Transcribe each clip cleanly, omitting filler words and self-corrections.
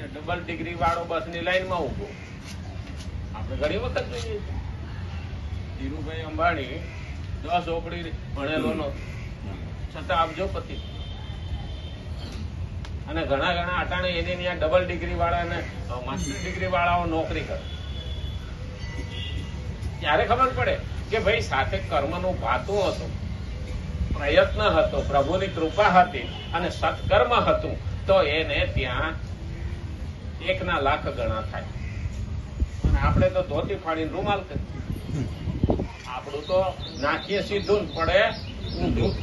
અને double degree વાળો બસની લાઈનમાં ઉભો. આપણે ઘણી વખત જોઈએ ધીરુભાઈ અંબાણી 10 ઓગળી ભણેલો નો છતાં અબજોપતિ, અને ઘણા ઘણા અટાણે એને ત્યાં ડબલ ડિગ્રી વાળા અને માસ્ટર ડિગ્રી વાળાઓ નોકરી કરે. ત્યારે ખબર પડે કે ભાઈ સાથે કર્મનું ભાતું હતું, પ્રયત્ન હતો, પ્રભુની કૃપા હતી અને સત્કર્મ હતું, તો એને ત્યાં 1 ના લાખ ગણા થાય. અને આપણે તો ધોતી ફાડીને રૂમાલ કરીએ. આપણું તો નાખીએ સીધું પડે ઊંધું.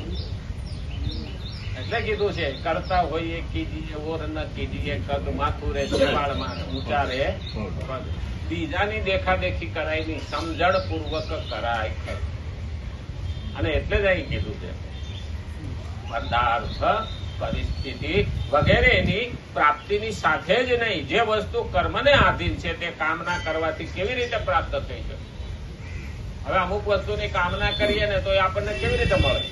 એટલે કીધું છે કરતા હોઈએ કીજીએ ઓર ન કીજીએ, કદ માથું રે શેવાળમાં ઊંચા રે પગ. બીજાની દેખાદેખી કરાય નહીં, સમજણ પૂર્વક કરાય ખરું. અને એટલે જ અહીં કીધું છે પદાર્થ પરિસ્થિતિ વગેરેની પ્રાપ્તિની સાથે જ નહીં, જે વસ્તુ કર્મને આધીન છે તે કામના કરવાથી કેવી રીતે પ્રાપ્ત થઈ શકે. હવે અમુક વસ્તુની કામના કરીએ ને તો એ આપણને કેવી રીતે મળે?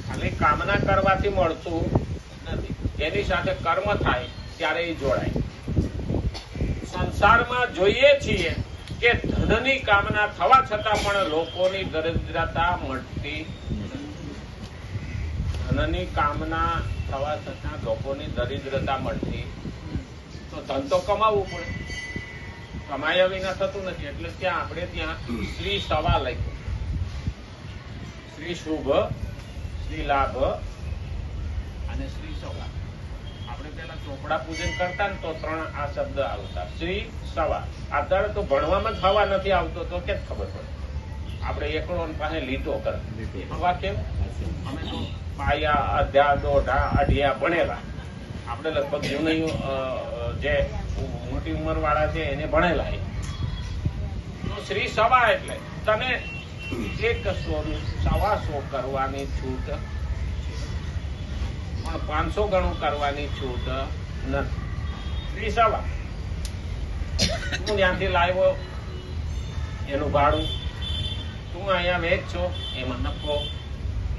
ખાલી કામના કરવાથી મળતું નથી, એની સાથે કર્મ થાય ત્યારે એ જોડાય. સંસારમાં જોઈએ છીએ કે ધનની કામના થવા છતાં પણ લોકોની દરિદ્રતા મળતી. ધનની કામના થવા છતાં લોકોની દરિદ્રતા મળતી. તો ધન તો કમાવવું પડે, કમાયા વિના થતું નથી. એટલે ત્યાં આપણે ત્યાં શ્રી સવા લખ્યું, શ્રી શુભ, શ્રી લાભ અને શ્રી સવા. આપણે પેલા ચોપડા પૂજન કરતા ને તો 3 આ શબ્દ આવતા, શ્રી સવા. અત્યારે તો ભણવામાં થવા નથી આવતો તો કે ખબર પડે. આપણે એકડો પાસે લીધો કર હવા કેમ? અમે તો પાયા અધ્યા દોઢા અઢિયા ભણેલા. આપણે લગભગ જૂની જે મોટી ઉંમર વાળા છે એને ભણેલા. તો શ્રી સવા એટલે તને 100 સવાસો કરવાની છૂટ, પણ 500 ગણું કરવાની છૂટ નથી. શ્રી સવા તું જ્યાંથી લાવ્યો એનું ભાડું, તું અહીંયા વેચશો એમાં નફો,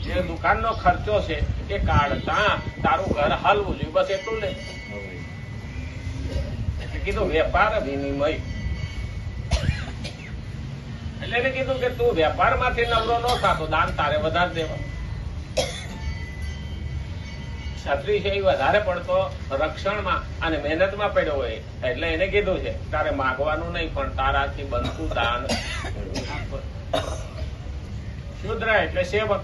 જે દુકાનનો ખર્ચો છે એ કાઢતા તારું ઘર હાલવું જોઈએ, બસ એટલું લે. એટલે કીધું વેપાર વિનિમય. એટલે એને કીધું કે તું વેપારમાંથી નવરો ન થતો, દાન તારે વધારે દેવા. ક્ષત્રિય છે એ વધારે પડતો રક્ષણમાં અને મહેનતમાં પડ્યો હોય, એટલે એને કીધું છે તારે માગવાનું નહીં, પણ તારાથી બનતું દાન. શુદ્ર એટલે સેવક.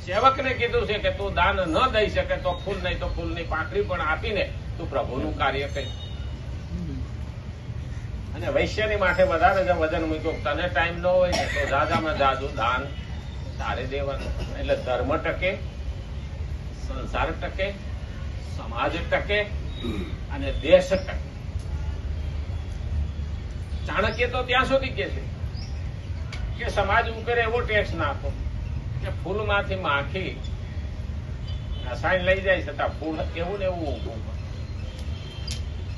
સેવકને કીધું છે કે તું દાન ન દઈ શકે તો ફૂલ નહીં તો ફૂલની પાંખડી પણ આપીને તું પ્રભુનું કાર્ય કરી. અને વૈશ્યની માથે વધારે વજન મૂક્યું, તને ટાઈમ ન હોય ને તો જાજામાં જાજુ દાન તારે દેવાનું. એટલે ધર્મ ટકે, સંસાર ટકે, સમાજ ટકે અને દેશ ટકે. ચાણક્ય તો ત્યાં સુધી કે છે કે સમાજ ઉપર એવો ટેક્સ નાખો કે ફૂલમાંથી માખી રસાયણ લઈ જાય છતાં ફૂલ એવું ને એવું ઊભું.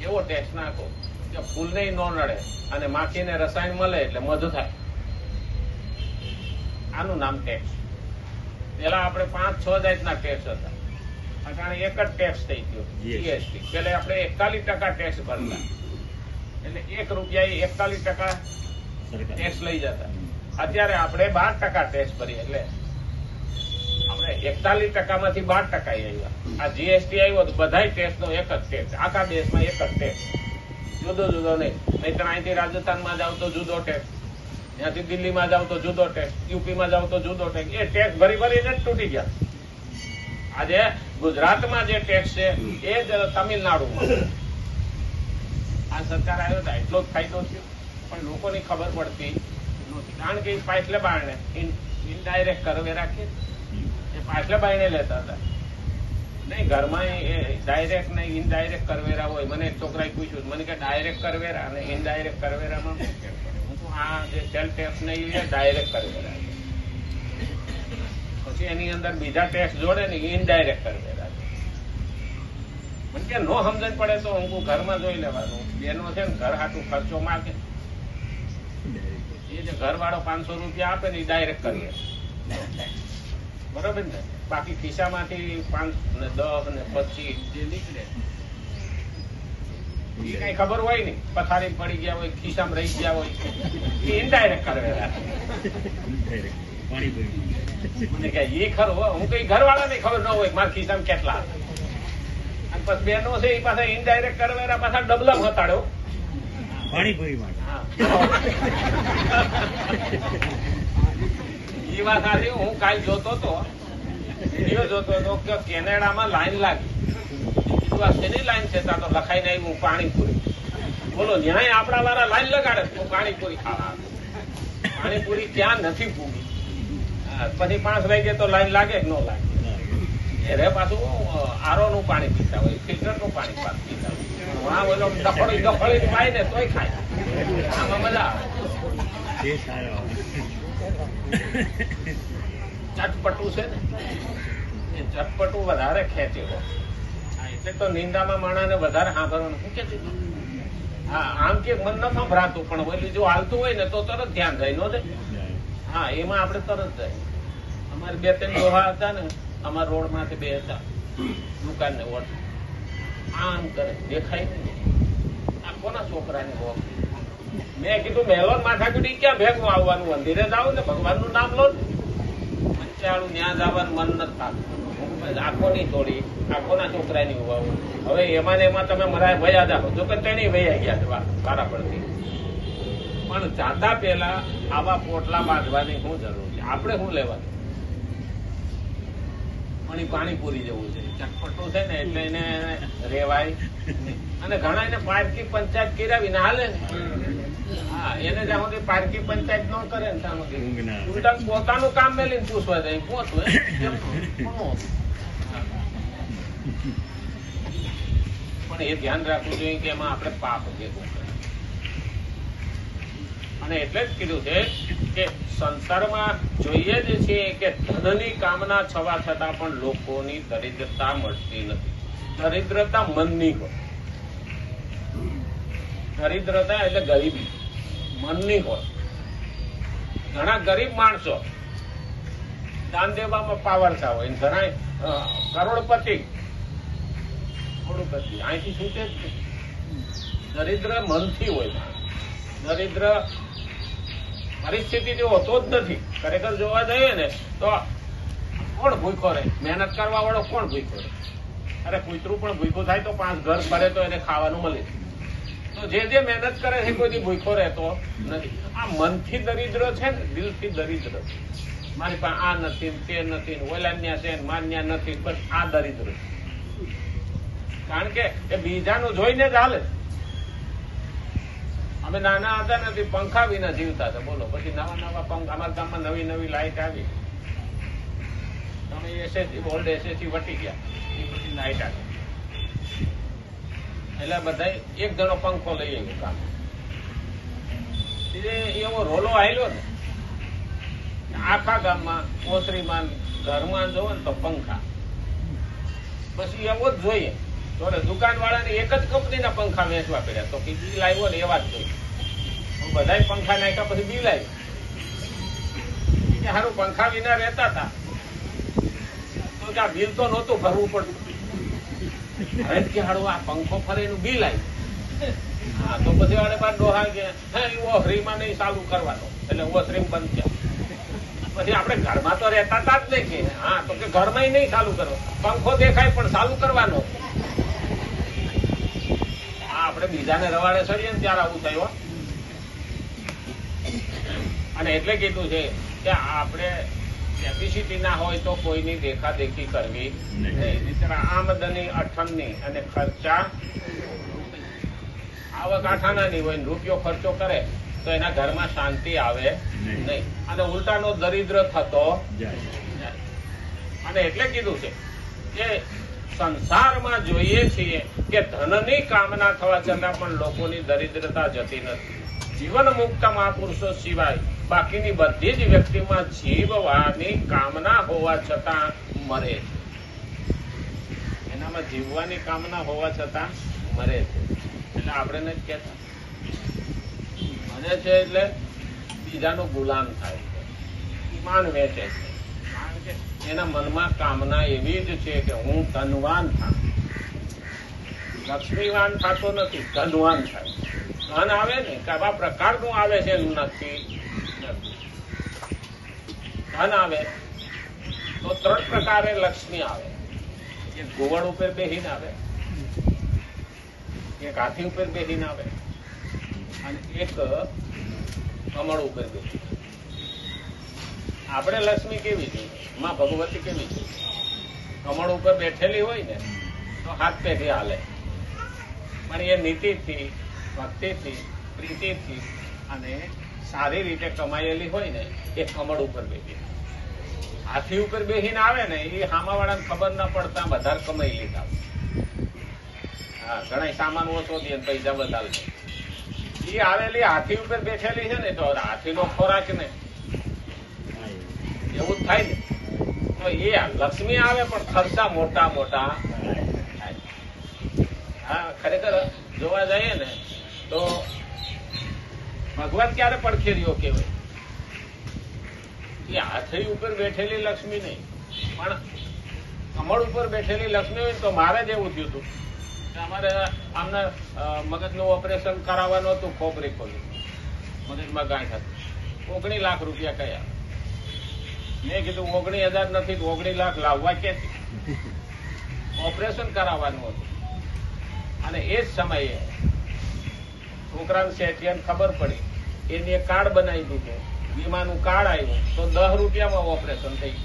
એવો ટેક્સ નાખો કે ફૂલને ન નડે અને માખીને રસાયણ મળે એટલે મધ થાય. આનું નામ ટેક્સ. પેલા આપણે 5-6 જાતના ટેક્સ હતા, અટાણે એક જ ટેક્સ થઈ ગયો જીએસટી. પેલા આપણે 41% ટેક્સ ભરતા, એટલે ₹1 ટેક્સ લઈ જતા. અત્યારે આપણે 12% ટેક્સ ભરીએ, એટલે આપણે 41% માંથી 12% આવ્યા. આ જીએસટી આવ્યો તો બધા ટેક્સ નો એક જ ટેક્સ, આખા દેશમાં એક જ ટેક્સ, જુદો જુદો નહીં. નહીં તો અહીંથી રાજસ્થાનમાં જાવ તો જુદો ટેક્સ, ત્યાંથી દિલ્હીમાં જાવ તો જુદો ટેક્સ, યુપીમાં જાવ તો જુદો ટેક્સ. એ ટેક્સ ભરી ભરીને જ તૂટી ગયા. આજે ગુજરાતમાં જે ટેક્સ છે એ જ તમિલનાડુમાં. આ સરકાર આવ્યો તો એટલો જ ફાયદો થયો, પણ લોકોની ખબર પડતી નથી. કારણ કે પાછલે બારણે ઇનડાયરેક્ટ કરવેરા કે એ પાછલે બારણે લેતા હતા. નહીં ઘરમાં ડાયરેક્ટ ને ઇનડાયરેક્ટ કરવેરા હોય. મને એક છોકરાએ પૂછ્યું, મને કે ડાયરેક્ટ કરવેરા અને ઇનડાયરેક્ટ કરવેરામાં આ જે સેલ ટેક્સ ને એ ડાયરેક્ટ કરવેરા, પછી એની અંદર બીજા ટેક્સ જોડે ને ઇનડાયરેક્ટ કરવેરા. મને કે નો સમજણ પડે તો હું ઘરમાં જોઈ લેવાનું. બેનો છે ને ઘર હાટું ખર્ચો માગે, એ જે ઘર વાળો 500 રૂપિયા આપે ને એ ડાયરેક્ટ કરીએ, બરોબર ને. બાકી ખિસ્સામાંથી 5 ને 10 ને 25 જે નીકળે એ કઈ ખબર હોય નહીં, પથારી પડી ગયા હોય, ખિસ્સામાં રહી ગયા હોય, એ ઇનડાયરેક્ટ કરવેરા. મને કે એ ખરું, હું કઈ ઘરવાળા ને ખબર ન હોય મારા ખિસ્સામાં કેટલા હતા. અને પછી બેનો છે એ પાછા ઇનડાયરેક્ટ કરવેરા પાછા ડબલા હતાડ્યો પાણીપુરી માટે. એ વાત સાચી. હું કાલ જોતો હતો, વિડીયો જોતો હતો કે કેનેડામાં લાઈન લાગી. શેની લાઈન છે? ત્યાં તો લખાઈને આવ્યું પાણીપુરી. બોલો, ન્યાય આપણા વાળા લાઈન લગાડે તો પાણીપુરી ખાવા. પાણીપુરી ત્યાં નથી પૂરી. પછી 5 વાગે તો લાઈન લાગે કે ન લાગે. એ પાછું આરો નું પાણી પીતા હોય, ફિલ્ટર નું પાણી પીતા હોય. હા, બોલો દખડી પાય ને તોય ખાય. આમાં મજા આવે. ચટપટું છે ને, એ ચટપટું વધારે ખેંચે હોય. એટલે તો નિંદામાં માણાને વધારે સાંભળવાનું. શું કે છે? હા, આમ કે મન ન સંભળાતું, પણ ઓલું જો હાલતું હોય ને તો તરત ધ્યાન જાય. નો જાય? હા, એમાં આપણે તરત જાય. અમારે 2-3 ડોહા હતા ને, અમારા રોડ માંથી 2 હતા, દુકાન ને ઓટ આમ કરે, દેખાય ને આ કોના છોકરાની હોક. મેં કીધું મેલોન માથાકુડી ક્યાં ભેગું આવવાનું? મંદિરે જાવ ને, ભગવાન નું નામ લો. પંચાળું ત્યાં જવાનું મન નથી થતું. આંખો નહીં તોડી, આંખોના છોકરાની હોવાવું. હવે એમાં ને એમાં તમે મરાય ભયા જાઓ. જો કે તેની વૈયા ગયા વારા પડતી. પણ જાતા પેલા આવા પોટલા બાંધવાની શું જરૂર છે? આપણે શું લેવાનું? પણ પાણીપુરી જેવું છે, ચટપટું છે ને, એટલે એને રેવાય. અને ઘણા એને પારકી પંચાયત કરાવીને હાલે ને. હા, એને જ્યાં સુધી પારકી પંચાયત ન કરે ને ત્યાં સુધી ઉલટા પોતાનું કામ મેલીને પૂછવા જાય પહોંચવું. પણ એ ધ્યાન રાખવું જોઈએ કે એમાં આપણે પાપ ભેગું કરીએ. અને એટલે જ કીધું છે કે સંસારમાં જોઈએ જ છીએ કે ધનની કામના છવા છતાં પણ લોકોની દરિદ્રતા મળતી નથી. દરિદ્રતા મનની હોય. દરિદ્રતા એટલે ગરીબી મનની હોય. ઘણા ગરીબ માણસો દાન દેવામાં પાવરતા હોય, ઘણા કરોડપતિ અહીંથી છૂટે જ નહીં. દરિદ્ર મનથી હોય. દરિદ્ર પરિસ્થિતિ જેવો હોતો જ નથી. ખરેખર જોવા જઈએ ને તો કોણ ભૂખો રહે? મહેનત કરવા વાળો કોણ ભૂખો રહે? અરે કૂતરું પણ ભૂખું થાય તો 5 ઘર ભરે તો એને ખાવાનું મળે. તો જે મહેનત કરે છે કોઈ ભૂખો રહેતો નથી. આ મનથી દરિદ્ર છે ને, દિલથી દરિદ્ર. મારી પાસે આ નથી, તે નથી, ઓલાન્યા છે, માન્યા નથી, બસ આ દરિદ્ર. કારણ કે એ બીજાનું જોઈને જ હાલે. અમે નાના હતા નથી, પંખા વિના જીવતા હતા. બોલો, પછી નવા પંખા અમારા ગામમાં નવી લાઈટ આવી. તમે ઓલ્ડ એસએસસી વટી ગયા, એ પછી લાઈટ આવી. એટલે બધા એક જણો પંખો લઈ આવ્યો કામ. એવો રોલો આવેલો ને આખા ગામમાં, ઓસરીમાં, ઘરમાં જોવો ને તો પંખા. પછી એવો જ જોઈએ. તો દુકાન વાળાને એક જ કંપનીના પંખા વેચવા પડ્યા. તો બિલ આવ્યો ને એવા જ જોઈએ. બધા પંખા નાખ્યા પછી બિલ આવ્યું. સારું પંખા વિના રહેતા હતા તો આ બિલ તો નહોતું ભરવું પડતું. હવે કે હારું આ પંખો ફરે એનું બિલ આવ્યું. હા, તો પછી વાળે બાદ ડોહા કે ઓસરીમાં નહીં ચાલુ કરવાનો, એટલે ઓસરી બંધ થયા. પછી આપણે ઘરમાં તો રહેતા હતા જ નહીં કે હા, તો કે ઘરમાં નહીં ચાલુ કરો, પંખો દેખાય પણ ચાલુ કરવાનો. આપણે બીજાને રવાડે ચડીએ ને ત્યારે આવું થયું. અને એટલે કીધું છે કે આપણે કેપેસિટી ના હોય તો કોઈની દેખાદેખી કરવી નહીં. આમદની અઠમની અને ખર્ચા આવક આઠાનાની હોય ને રૂપિયો ખર્ચો કરે તો એના ઘરમાં શાંતિ આવે નહીં. અને ઉલટાનો દરિદ્ર થતો જાય. અને એટલે કીધું છે કે સંસારમાં જોઈએ છીએ કે ધનની કામના થવા છતાં પણ લોકોની દરિદ્રતા જતી નથી. જીવન મુક્ત મહાપુરુષો સિવાય બાકીની બધી જ વ્યક્તિમાં જીવવાની કામના હોવા છતાં મરે છે. એનામાં જીવવાની કામના હોવા છતાં મરે છે. એટલે આપણે નથી કહેતા મરે છે એટલે બીજાનો ગુલામ થાય છે, ઈમાન વેચે છે. કારણ કે એના મનમાં કામના એવી જ છે કે હું ધનવાન થાઉં. લક્ષ્મીવાન થતો નથી, ધનવાન થાય. ધન આવે ને કેવા પ્રકારનું આવે છે એનું નક્કી નથી. ધન આવે તો 3 પ્રકારે લક્ષ્મી આવે. એક ગોવડ ઉપર બેહીને આવે, એક હાથી ઉપર બેહીને આવે, અને એક કમળ ઉપર બેસી. આપણે લક્ષ્મી કેવી છે, માં ભગવતી કેવી છે? કમળ ઉપર બેઠેલી હોય ને તો હાથ પેઢી હાલે, પણ એ નીતિથી, ભક્તિથી, પ્રીતિથી અને સારી રીતે કમાયેલી હોય ને એ કમળ ઉપર બેસી. હાથી ઉપર બેસીને આવે ને એ હામાવાળાને ખબર ન પડતા વધારે કમાઈ લીધા. હા, ઘણા સામાન ઓછો દે પૈસા વધારે લે. એ આવેલી હાથી ઉપર બેઠેલી છે ને તો હાથીનો ખોરાક ને એવું જ થાય ને. તો એ લક્ષ્મી આવે પણ ખર્ચા મોટા મોટા થાય. હા, ખરેખર જોવા જઈએ ને તો ભગવાન ક્યારે પડખે રહ્યો કેવાય? એ હાથી ઉપર બેઠેલી લક્ષ્મી નહીં, પણ કમળ ઉપર બેઠેલી લક્ષ્મી હોય તો મારે જ એવું થયું હતું. અમારે આમને મગજનું ઓપરેશન કરાવવાનું હતું, ખોપરી ખોલી મગજમાં ગાંઠ હતી. 19 લાખ રૂપિયા કયા. મેં કીધું 19,000 નથી, 19 લાખ લાવવા ક્યાંથી? ઓપરેશન કરાવવાનું હતું. અને એ જ સમયે છોકરાને શેઠિયાને ખબર પડી, એને એક કાર્ડ બનાવી દીધું, વીમાનું કાર્ડ આવ્યું તો 10 રૂપિયામાં ઓપરેશન થઈ.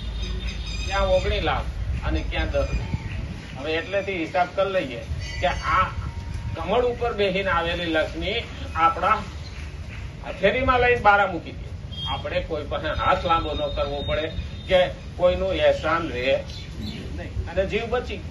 ક્યાં 19 લાખ અને ક્યાં 10 રૂપિયા. હવે એટલેથી હિસાબ કરી લઈએ કે આ કમળ ઉપર બેસીને આવેલી લક્ષ્મી આપણા હથેળીમાં લઈને બારા મૂકી દે. આપણે કોઈ પાસે હાથ લાંબો ન કરવો પડે કે કોઈનું એહસાન રહે નહીં, અને જીવ બચી.